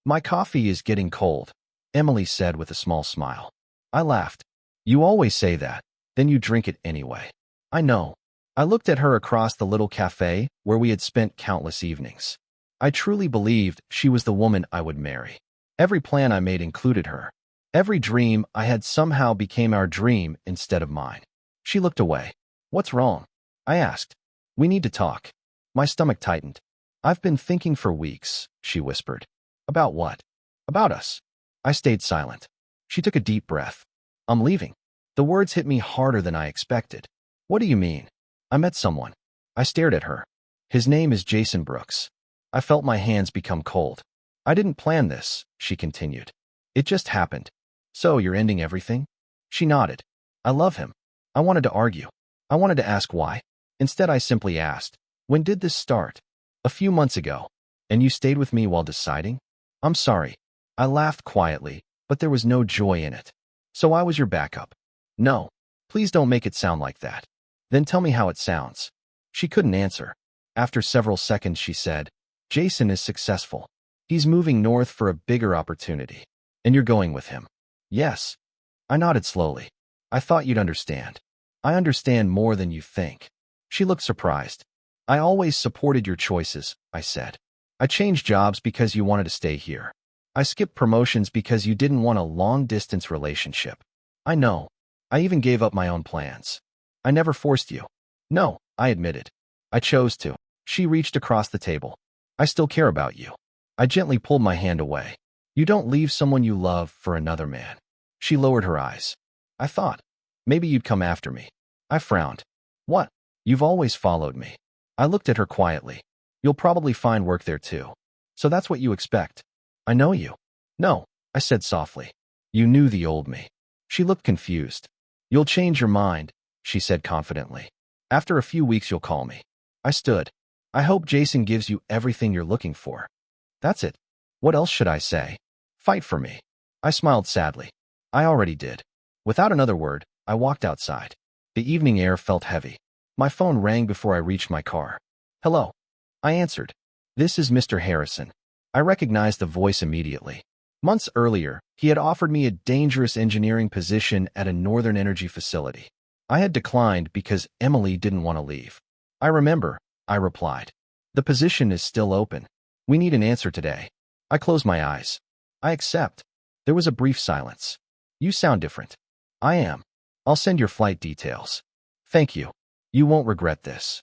My coffee is getting cold, Emily said with a small smile. I laughed. You always say that, then you drink it anyway. I know. I looked at her across the little cafe where we had spent countless evenings. I truly believed she was the woman I would marry. Every plan I made included her. Every dream I had somehow became our dream instead of mine. She looked away. What's wrong? I asked. We need to talk. My stomach tightened. I've been thinking for weeks, she whispered. About what? About us. I stayed silent. She took a deep breath. I'm leaving. The words hit me harder than I expected. What do you mean? I met someone. I stared at her. His name is Jason Brooks. I felt my hands become cold. I didn't plan this, she continued. It just happened. So you're ending everything? She nodded. I love him. I wanted to argue. I wanted to ask why. Instead, I simply asked, when did this start? A few months ago. And you stayed with me while deciding? I'm sorry. I laughed quietly, but there was no joy in it. So I was your backup. No. Please don't make it sound like that. Then tell me how it sounds. She couldn't answer. After several seconds, she said, Jason is successful. He's moving north for a bigger opportunity. And you're going with him. Yes. I nodded slowly. I thought you'd understand. I understand more than you think. She looked surprised. I always supported your choices, I said. I changed jobs because you wanted to stay here. I skipped promotions because you didn't want a long-distance relationship. I know. I even gave up my own plans. I never forced you. No, I admitted. I chose to. She reached across the table. I still care about you. I gently pulled my hand away. You don't leave someone you love for another man. She lowered her eyes. I thought, maybe you'd come after me. I frowned. What? You've always followed me. I looked at her quietly. You'll probably find work there too. So that's what you expect. I know you. No, I said softly. You knew the old me. She looked confused. You'll change your mind, she said confidently. After a few weeks, you'll call me. I stood. I hope Jason gives you everything you're looking for. That's it. What else should I say? Fight for me. I smiled sadly. I already did. Without another word, I walked outside. The evening air felt heavy. My phone rang before I reached my car. Hello. I answered. This is Mr. Harrison. I recognized the voice immediately. Months earlier, he had offered me a dangerous engineering position at a northern energy facility. I had declined because Emily didn't want to leave. I remember, I replied. The position is still open. We need an answer today. I closed my eyes. I accept. There was a brief silence. You sound different. I am. I'll send your flight details. Thank you. You won't regret this.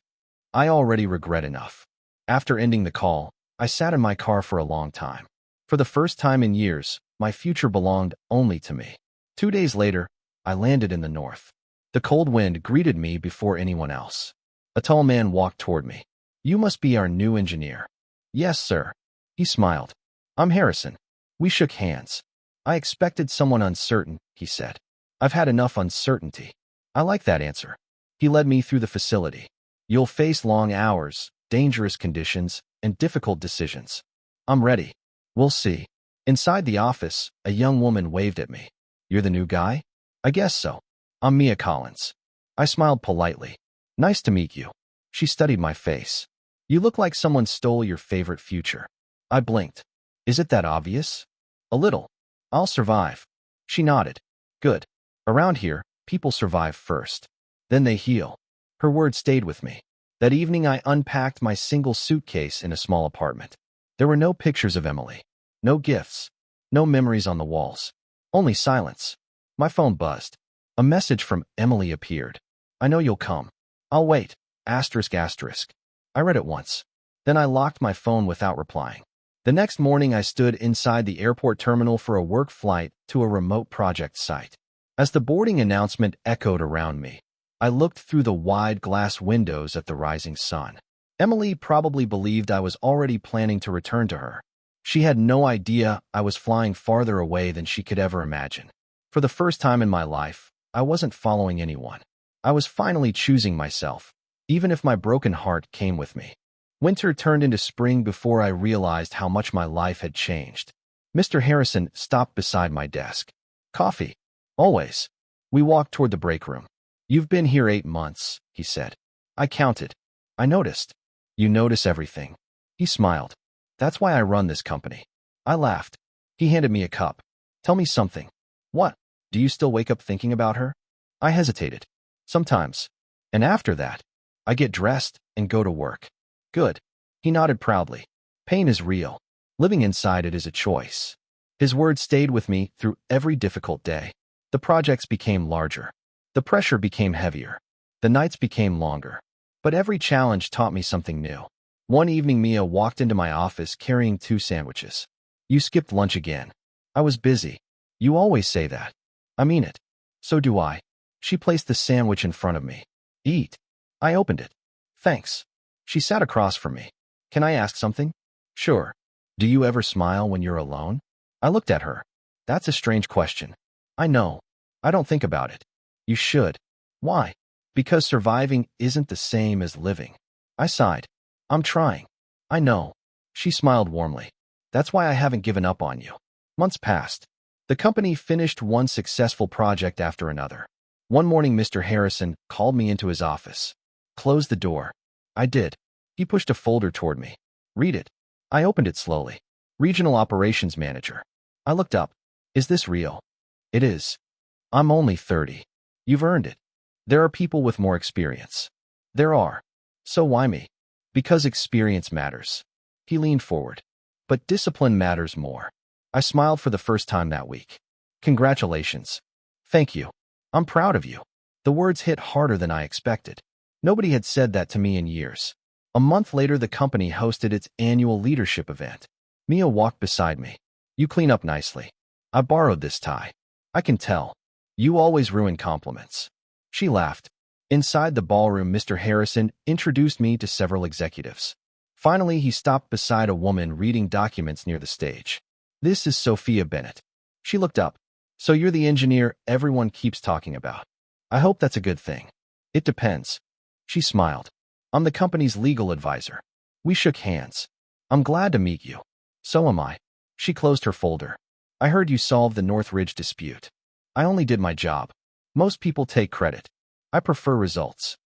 I already regret enough. After ending the call, I sat in my car for a long time. For the first time in years, my future belonged only to me. 2 days later, I landed in the north. The cold wind greeted me before anyone else. A tall man walked toward me. You must be our new engineer. Yes, sir. He smiled. I'm Harrison. We shook hands. I expected someone uncertain, he said. I've had enough uncertainty. I like that answer. He led me through the facility. You'll face long hours, dangerous conditions, and difficult decisions. I'm ready. We'll see. Inside the office, a young woman waved at me. You're the new guy? I guess so. I'm Mia Collins. I smiled politely. Nice to meet you. She studied my face. You look like someone stole your favorite future. I blinked. Is it that obvious? A little. I'll survive. She nodded. Good. Around here, people survive first. Then they heal. Her words stayed with me. That evening, I unpacked my single suitcase in a small apartment. There were no pictures of Emily. No gifts. No memories on the walls. Only silence. My phone buzzed. A message from Emily appeared. I know you'll come. I'll wait. Asterisk asterisk. I read it once. Then I locked my phone without replying. The next morning, I stood inside the airport terminal for a work flight to a remote project site. As the boarding announcement echoed around me, I looked through the wide glass windows at the rising sun. Emily probably believed I was already planning to return to her. She had no idea I was flying farther away than she could ever imagine. For the first time in my life, I wasn't following anyone. I was finally choosing myself, even if my broken heart came with me. Winter turned into spring before I realized how much my life had changed. Mr. Harrison stopped beside my desk. Coffee. Always. We walked toward the break room. You've been here 8 months, he said. I counted. I noticed. You notice everything. He smiled. That's why I run this company. I laughed. He handed me a cup. Tell me something. What? Do you still wake up thinking about her? I hesitated. Sometimes. And after that, I get dressed and go to work. Good. He nodded proudly. Pain is real. Living inside it is a choice. His words stayed with me through every difficult day. The projects became larger. The pressure became heavier. The nights became longer. But every challenge taught me something new. One evening, Mia walked into my office carrying 2 sandwiches. You skipped lunch again. I was busy. You always say that. I mean it. So do I. She placed the sandwich in front of me. Eat. I opened it. Thanks. She sat across from me. Can I ask something? Sure. Do you ever smile when you're alone? I looked at her. That's a strange question. I know. I don't think about it. You should. Why? Because surviving isn't the same as living. I sighed. I'm trying. I know. She smiled warmly. That's why I haven't given up on you. Months passed. The company finished one successful project after another. One morning, Mr. Harrison called me into his office. Close the door. I did. He pushed a folder toward me. Read it. I opened it slowly. Regional Operations Manager. I looked up. Is this real? It is. I'm only 30. You've earned it. There are people with more experience. There are. So why me? Because experience matters. He leaned forward. But discipline matters more. I smiled for the first time that week. Congratulations. Thank you. I'm proud of you. The words hit harder than I expected. Nobody had said that to me in years. A month later, the company hosted its annual leadership event. Mia walked beside me. You clean up nicely. I borrowed this tie. I can tell. You always ruin compliments. She laughed. Inside the ballroom, Mr. Harrison introduced me to several executives. Finally, he stopped beside a woman reading documents near the stage. This is Sophia Bennett. She looked up. So you're the engineer everyone keeps talking about. I hope that's a good thing. It depends. She smiled. I'm the company's legal advisor. We shook hands. I'm glad to meet you. So am I. She closed her folder. I heard you solved the Northridge dispute. I only did my job. Most people take credit. I prefer results.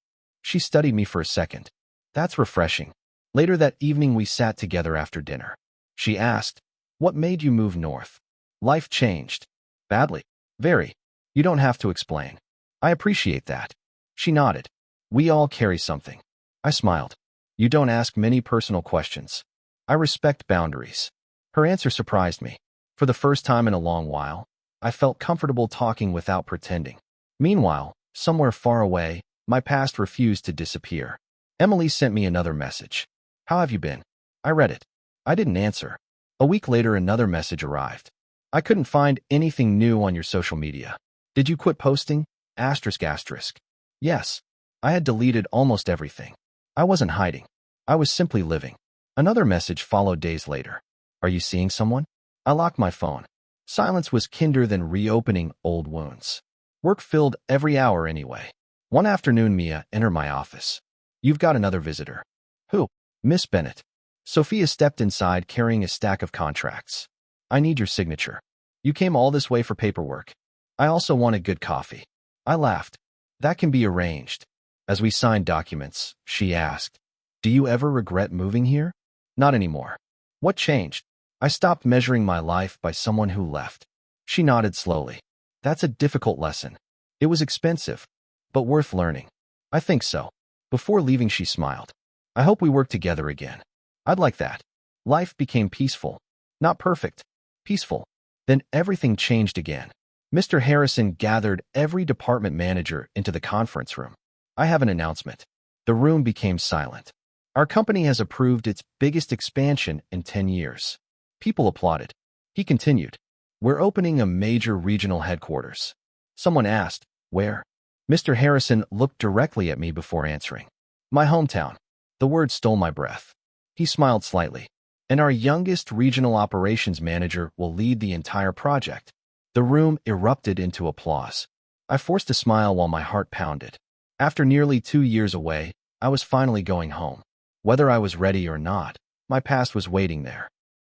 She studied me for a second. That's refreshing. Later that evening, we sat together after dinner. She asked, what made you move north? Life changed. Badly. Very. You don't have to explain. I appreciate that. She nodded. We all carry something. I smiled. You don't ask many personal questions. I respect boundaries. Her answer surprised me. For the first time in a long while, I felt comfortable talking without pretending. Meanwhile, somewhere far away, my past refused to disappear. Emily sent me another message. How have you been? I read it. I didn't answer. A week later, another message arrived. I couldn't find anything new on your social media. Did you quit posting? Asterisk asterisk. Yes. I had deleted almost everything. I wasn't hiding. I was simply living. Another message followed days later. Are you seeing someone? I locked my phone. Silence was kinder than reopening old wounds. Work filled every hour anyway. One afternoon, Mia entered my office. You've got another visitor. Who? Miss Bennett. Sophia stepped inside carrying a stack of contracts. I need your signature. You came all this way for paperwork. I also wanted good coffee. I laughed. That can be arranged. As we signed documents, she asked, do you ever regret moving here? Not anymore. What changed? I stopped measuring my life by someone who left. She nodded slowly. That's a difficult lesson. It was expensive, but worth learning. I think so. Before leaving, she smiled. I hope we work together again. I'd like that. Life became peaceful. Not perfect. Peaceful. Then everything changed again. Mr. Harrison gathered every department manager into the conference room. I have an announcement. The room became silent. Our company has approved its biggest expansion in 10 years. People applauded. He continued. We're opening a major regional headquarters. Someone asked, where? Mr. Harrison looked directly at me before answering. My hometown. The word stole my breath. He smiled slightly. And our youngest regional operations manager will lead the entire project. The room erupted into applause. I forced a smile while my heart pounded. After nearly 2 years away, I was finally going home. Whether I was ready or not, my past was waiting there.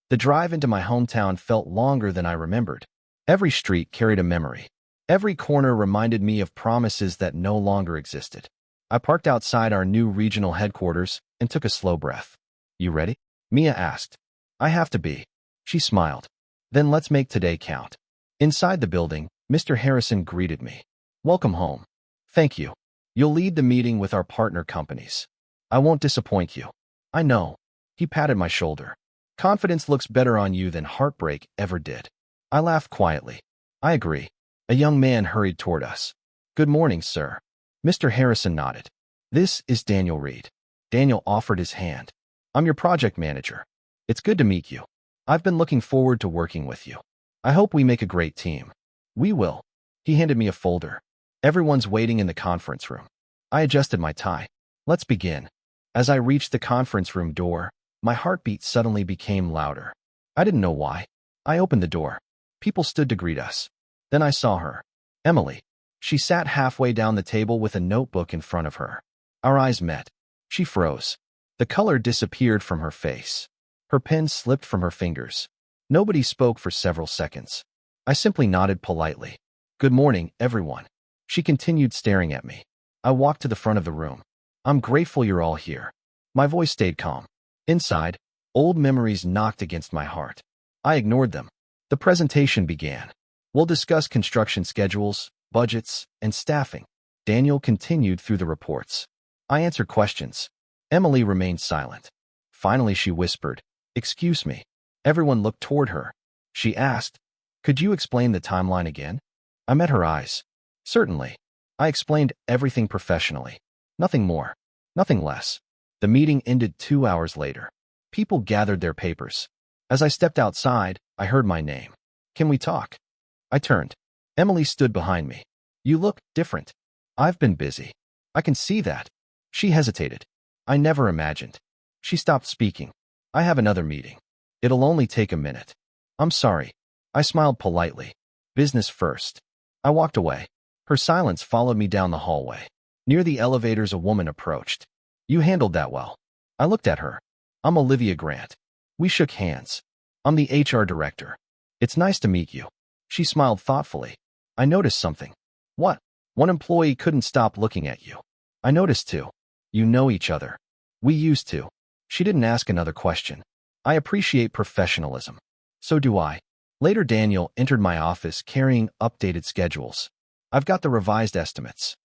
The drive into my hometown felt longer than I remembered. Every street carried a memory. Every corner reminded me of promises that no longer existed. I parked outside our new regional headquarters and took a slow breath. You ready? Mia asked. I have to be. She smiled. Then let's make today count. Inside the building, Mr. Harrison greeted me. Welcome home. Thank you. You'll lead the meeting with our partner companies. I won't disappoint you. I know. He patted my shoulder. Confidence looks better on you than heartbreak ever did. I laughed quietly. I agree. A young man hurried toward us. Good morning, sir. Mr. Harrison nodded. This is Daniel Reed. Daniel offered his hand. I'm your project manager. It's good to meet you. I've been looking forward to working with you. I hope we make a great team. We will. He handed me a folder. Everyone's waiting in the conference room. I adjusted my tie. Let's begin. As I reached the conference room door, my heartbeat suddenly became louder. I didn't know why. I opened the door. People stood to greet us. Then I saw her. Emily. She sat halfway down the table with a notebook in front of her. Our eyes met. She froze. The color disappeared from her face. Her pen slipped from her fingers. Nobody spoke for several seconds. I simply nodded politely. Good morning, everyone. She continued staring at me. I walked to the front of the room. I'm grateful you're all here. My voice stayed calm. Inside, old memories knocked against my heart. I ignored them. The presentation began. We'll discuss construction schedules, budgets, and staffing. Daniel continued through the reports. I answered questions. Emily remained silent. Finally, she whispered, Excuse me. Everyone looked toward her. She asked, Could you explain the timeline again? I met her eyes. Certainly. I explained everything professionally. Nothing more. Nothing less. The meeting ended 2 hours later. People gathered their papers. As I stepped outside, I heard my name. Can we talk? I turned. Emily stood behind me. You look different. I've been busy. I can see that. She hesitated. I never imagined. She stopped speaking. I have another meeting. It'll only take a minute. I'm sorry. I smiled politely. Business first. I walked away. Her silence followed me down the hallway. Near the elevators, a woman approached. You handled that well. I looked at her. I'm Olivia Grant. We shook hands. I'm the HR director. It's nice to meet you. She smiled thoughtfully. I noticed something. What? One employee couldn't stop looking at you. I noticed too. You know each other. We used to. She didn't ask another question. I appreciate professionalism. So do I. Later, Daniel entered my office carrying updated schedules. I've got the revised estimates.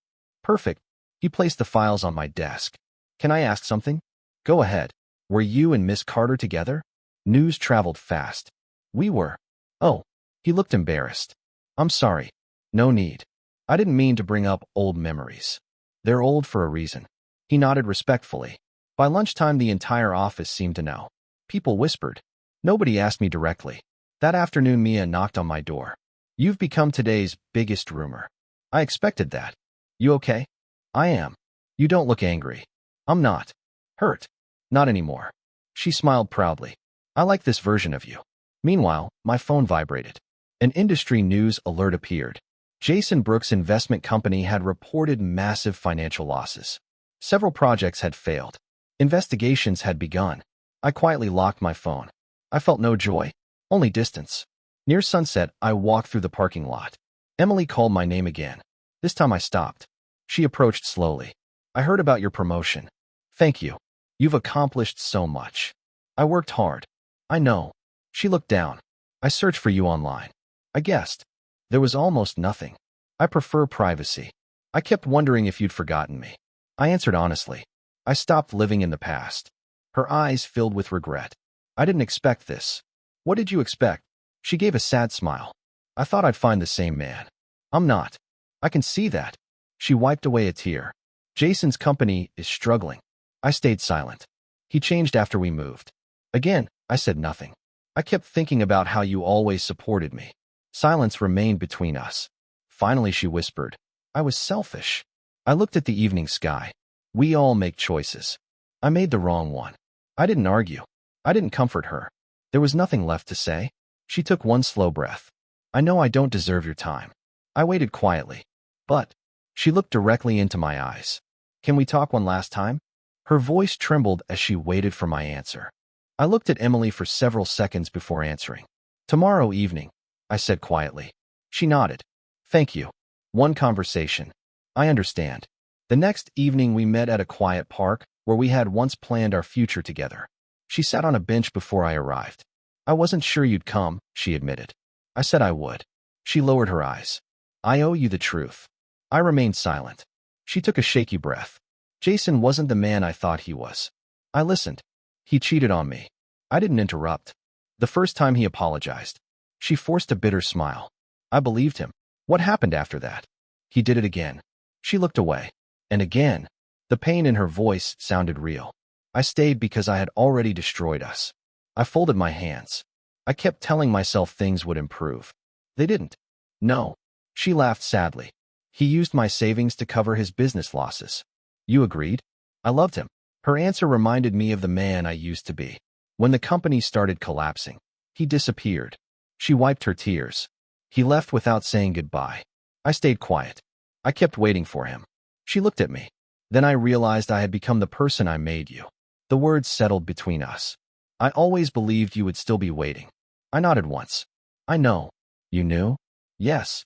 Perfect. He placed the files on my desk. Can I ask something? Go ahead. Were you and Miss Carter together? News traveled fast. We were. Oh. He looked embarrassed. I'm sorry. No need. I didn't mean to bring up old memories. They're old for a reason. He nodded respectfully. By lunchtime, the entire office seemed to know. People whispered. Nobody asked me directly. That afternoon, Mia knocked on my door. You've become today's biggest rumor. I expected that. You okay? I am. You don't look angry. I'm not. Hurt. Not anymore. She smiled proudly. I like this version of you. Meanwhile, my phone vibrated. An industry news alert appeared. Jason Brooks' investment company had reported massive financial losses. Several projects had failed. Investigations had begun. I quietly locked my phone. I felt no joy, only distance. Near sunset, I walked through the parking lot. Emily called my name again. This time I stopped. She approached slowly. I heard about your promotion. Thank you. You've accomplished so much. I worked hard. I know. She looked down. I searched for you online. I guessed. There was almost nothing. I prefer privacy. I kept wondering if you'd forgotten me. I answered honestly. I stopped living in the past. Her eyes filled with regret. I didn't expect this. What did you expect? She gave a sad smile. I thought I'd find the same man. I'm not. I can see that. She wiped away a tear. Jason's company is struggling. I stayed silent. He changed after we moved. Again, I said nothing. I kept thinking about how you always supported me. Silence remained between us. Finally, she whispered, I was selfish. I looked at the evening sky. We all make choices. I made the wrong one. I didn't argue. I didn't comfort her. There was nothing left to say. She took one slow breath. I know I don't deserve your time. I waited quietly. But she looked directly into my eyes. Can we talk one last time? Her voice trembled as she waited for my answer. I looked at Emily for several seconds before answering. Tomorrow evening, I said quietly. She nodded. Thank you. One conversation. I understand. The next evening we met at a quiet park where we had once planned our future together. She sat on a bench before I arrived. I wasn't sure you'd come, she admitted. I said I would. She lowered her eyes. I owe you the truth. I remained silent. She took a shaky breath. Jason wasn't the man I thought he was. I listened. He cheated on me. I didn't interrupt. The first time he apologized. She forced a bitter smile. I believed him. What happened after that? He did it again. She looked away. And again. The pain in her voice sounded real. I stayed because I had already destroyed us. I folded my hands. I kept telling myself things would improve. They didn't. No. She laughed sadly. He used my savings to cover his business losses. You agreed? I loved him. Her answer reminded me of the man I used to be. When the company started collapsing, he disappeared. She wiped her tears. He left without saying goodbye. I stayed quiet. I kept waiting for him. She looked at me. Then I realized I had become the person I made you. The words settled between us. I always believed you would still be waiting. I nodded once. I know. You knew? Yes.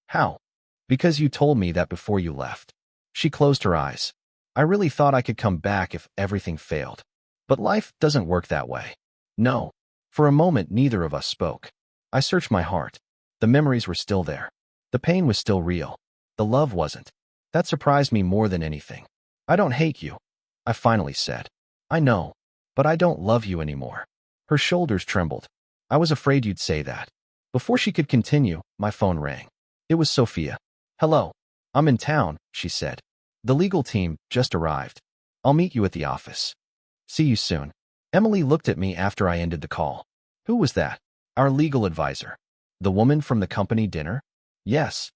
How? Because you told me that before you left. She closed her eyes. I really thought I could come back if everything failed. But life doesn't work that way. No. For a moment, neither of us spoke. I searched my heart. The memories were still there. The pain was still real. The love wasn't. That surprised me more than anything. I don't hate you, I finally said. I know. But I don't love you anymore. Her shoulders trembled. I was afraid you'd say that. Before she could continue, my phone rang. It was Sophia. Hello. I'm in town, she said. The legal team just arrived. I'll meet you at the office. See you soon. Emily looked at me after I ended the call. Who was that? Our legal advisor. The woman from the company dinner? Yes.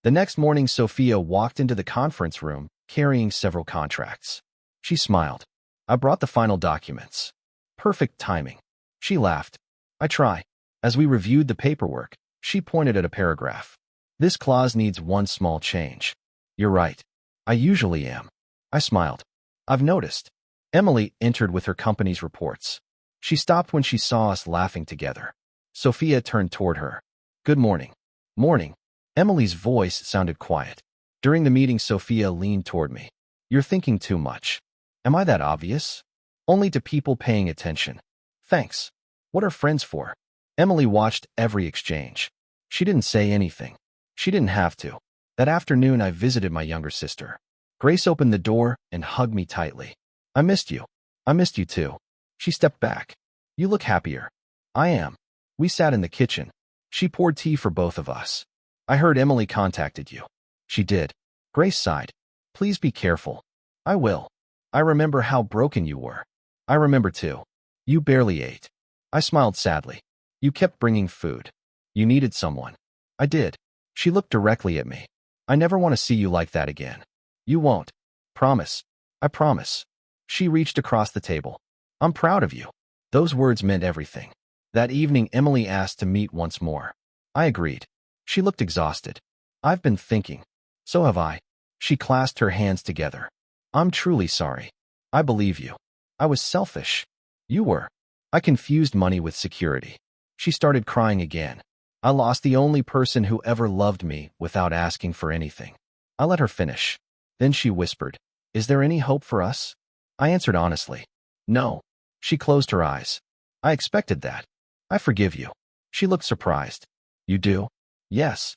The next morning, Sophia walked into the conference room, carrying several contracts. She smiled. I brought the final documents. Perfect timing. She laughed. I try. As we reviewed the paperwork, she pointed at a paragraph. This clause needs one small change. You're right. I usually am. I smiled. I've noticed. Emily entered with her company's reports. She stopped when she saw us laughing together. Sophia turned toward her. Good morning. Morning. Emily's voice sounded quiet. During the meeting, Sophia leaned toward me. You're thinking too much. Am I that obvious? Only to people paying attention. Thanks. What are friends for? Emily watched every exchange. She didn't say anything. She didn't have to. That afternoon, I visited my younger sister. Grace opened the door and hugged me tightly. I missed you. I missed you too. She stepped back. You look happier. I am. We sat in the kitchen. She poured tea for both of us. I heard Emily contacted you. She did. Grace sighed. Please be careful. I will. I remember how broken you were. I remember too. You barely ate. I smiled sadly. You kept bringing food. You needed someone. I did. She looked directly at me. I never want to see you like that again. You won't. Promise. I promise. She reached across the table. I'm proud of you. Those words meant everything. That evening, Emily asked to meet once more. I agreed. She looked exhausted. I've been thinking. So have I. She clasped her hands together. I'm truly sorry. I believe you. I was selfish. You were. I confused money with security. She started crying again. I lost the only person who ever loved me without asking for anything. I let her finish. Then she whispered, Is there any hope for us? I answered honestly. No. She closed her eyes. I expected that. I forgive you. She looked surprised. You do? Yes.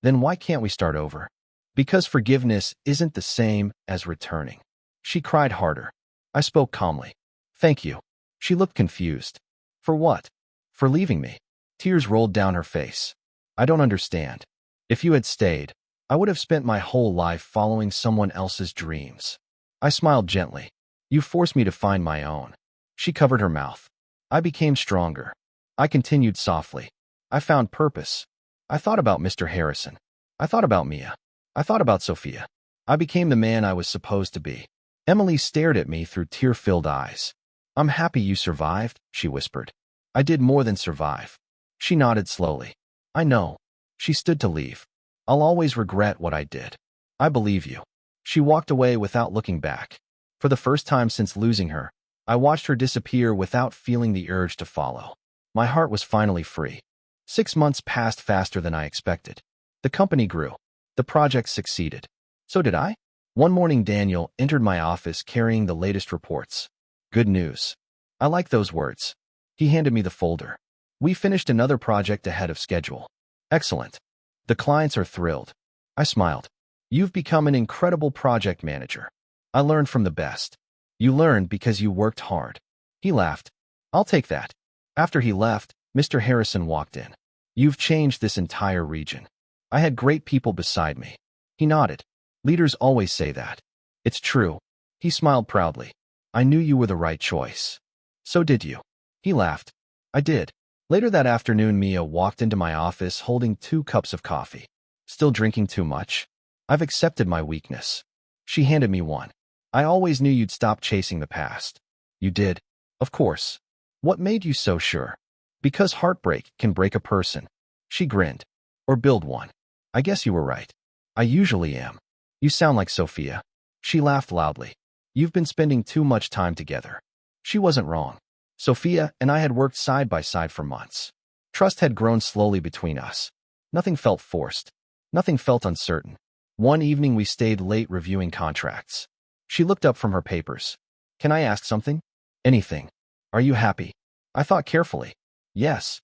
Then why can't we start over? Because forgiveness isn't the same as returning. She cried harder. I spoke calmly. Thank you. She looked confused. For what? For leaving me. Tears rolled down her face. I don't understand. If you had stayed, I would have spent my whole life following someone else's dreams. I smiled gently. You forced me to find my own. She covered her mouth. I became stronger. I continued softly. I found purpose. I thought about Mr. Harrison. I thought about Mia. I thought about Sophia. I became the man I was supposed to be. Emily stared at me through tear-filled eyes. I'm happy you survived, she whispered. I did more than survive. She nodded slowly. I know. She stood to leave. I'll always regret what I did. I believe you. She walked away without looking back. For the first time since losing her, I watched her disappear without feeling the urge to follow. My heart was finally free. 6 months passed faster than I expected. The company grew. The project succeeded. So did I. One morning, Daniel entered my office carrying the latest reports. Good news. I like those words. He handed me the folder. We finished another project ahead of schedule. Excellent. The clients are thrilled. I smiled. You've become an incredible project manager. I learned from the best. You learned because you worked hard. He laughed. I'll take that. After he left, Mr. Harrison walked in. You've changed this entire region. I had great people beside me. He nodded. Leaders always say that. It's true. He smiled proudly. I knew you were the right choice. So did you. He laughed. I did. Later that afternoon, Mia walked into my office holding 2 cups of coffee. Still drinking too much? I've accepted my weakness. She handed me one. I always knew you'd stop chasing the past. You did. Of course. What made you so sure? Because heartbreak can break a person. She grinned. Or build one. I guess you were right. I usually am. You sound like Sophia. She laughed loudly. You've been spending too much time together. She wasn't wrong. Sophia and I had worked side by side for months. Trust had grown slowly between us. Nothing felt forced. Nothing felt uncertain. One evening we stayed late reviewing contracts. She looked up from her papers. Can I ask something? Anything. Are you happy? I thought carefully. Yes.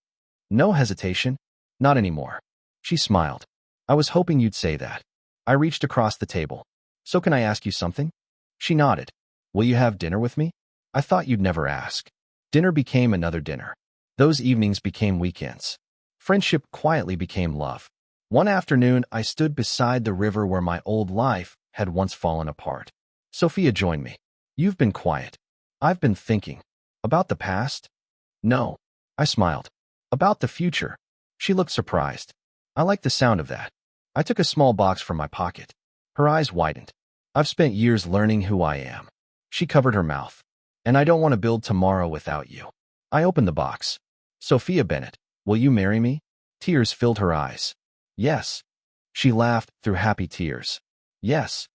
No hesitation. Not anymore. She smiled. I was hoping you'd say that. I reached across the table. So can I ask you something? She nodded. Will you have dinner with me? I thought you'd never ask. Dinner became another dinner. Those evenings became weekends. Friendship quietly became love. One afternoon, I stood beside the river where my old life had once fallen apart. Sophia joined me. You've been quiet. I've been thinking. About the past? No. I smiled. About the future. She looked surprised. I liked the sound of that. I took a small box from my pocket. Her eyes widened. I've spent years learning who I am. She covered her mouth. And I don't want to build tomorrow without you. I opened the box. Sophia Bennett, will you marry me? Tears filled her eyes. Yes. She laughed through happy tears. Yes.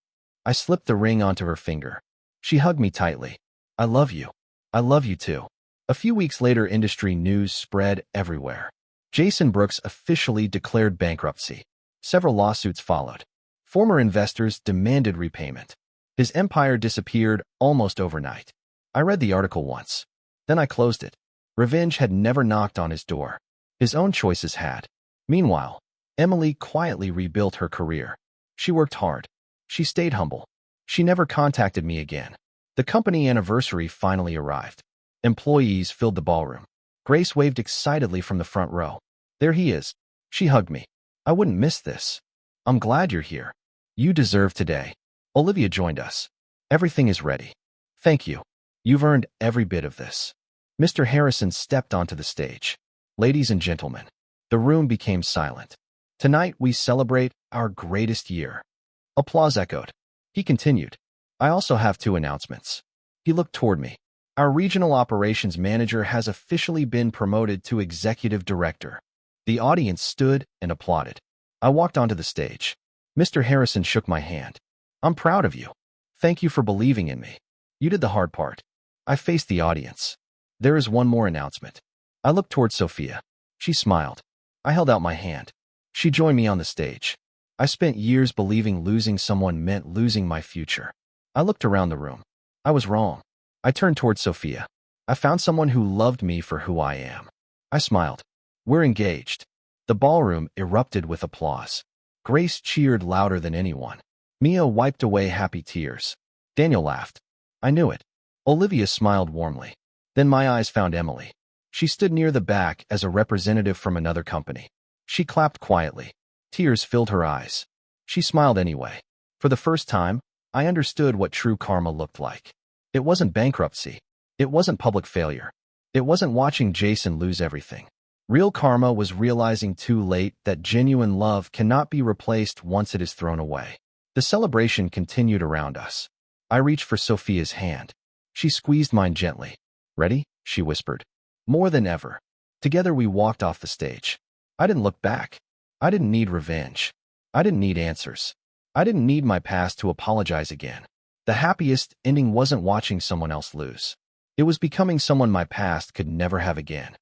I slipped the ring onto her finger. She hugged me tightly. I love you. I love you too. A few weeks later, industry news spread everywhere. Jason Brooks officially declared bankruptcy. Several lawsuits followed. Former investors demanded repayment. His empire disappeared almost overnight. I read the article once. Then I closed it. Revenge had never knocked on his door. His own choices had. Meanwhile, Emily quietly rebuilt her career. She worked hard. She stayed humble. She never contacted me again. The company anniversary finally arrived. Employees filled the ballroom. Grace waved excitedly from the front row. There he is. She hugged me. I wouldn't miss this. I'm glad you're here. You deserve today. Olivia joined us. Everything is ready. Thank you. You've earned every bit of this. Mr. Harrison stepped onto the stage. Ladies and gentlemen, the room became silent. Tonight we celebrate our greatest year. Applause echoed. He continued. I also have 2 announcements. He looked toward me. Our regional operations manager has officially been promoted to executive director. The audience stood and applauded. I walked onto the stage. Mr. Harrison shook my hand. I'm proud of you. Thank you for believing in me. You did the hard part. I faced the audience. There is one more announcement. I looked toward Sophia. She smiled. I held out my hand. She joined me on the stage. I spent years believing losing someone meant losing my future. I looked around the room. I was wrong. I turned toward Sophia. I found someone who loved me for who I am. I smiled. We're engaged. The ballroom erupted with applause. Grace cheered louder than anyone. Mia wiped away happy tears. Daniel laughed. I knew it. Olivia smiled warmly. Then my eyes found Emily. She stood near the back as a representative from another company. She clapped quietly. Tears filled her eyes. She smiled anyway. For the first time, I understood what true karma looked like. It wasn't bankruptcy. It wasn't public failure. It wasn't watching Jason lose everything. Real karma was realizing too late that genuine love cannot be replaced once it is thrown away. The celebration continued around us. I reached for Sophia's hand. She squeezed mine gently. Ready? She whispered. More than ever. Together we walked off the stage. I didn't look back. I didn't need revenge. I didn't need answers. I didn't need my past to apologize again. The happiest ending wasn't watching someone else lose. It was becoming someone my past could never have again.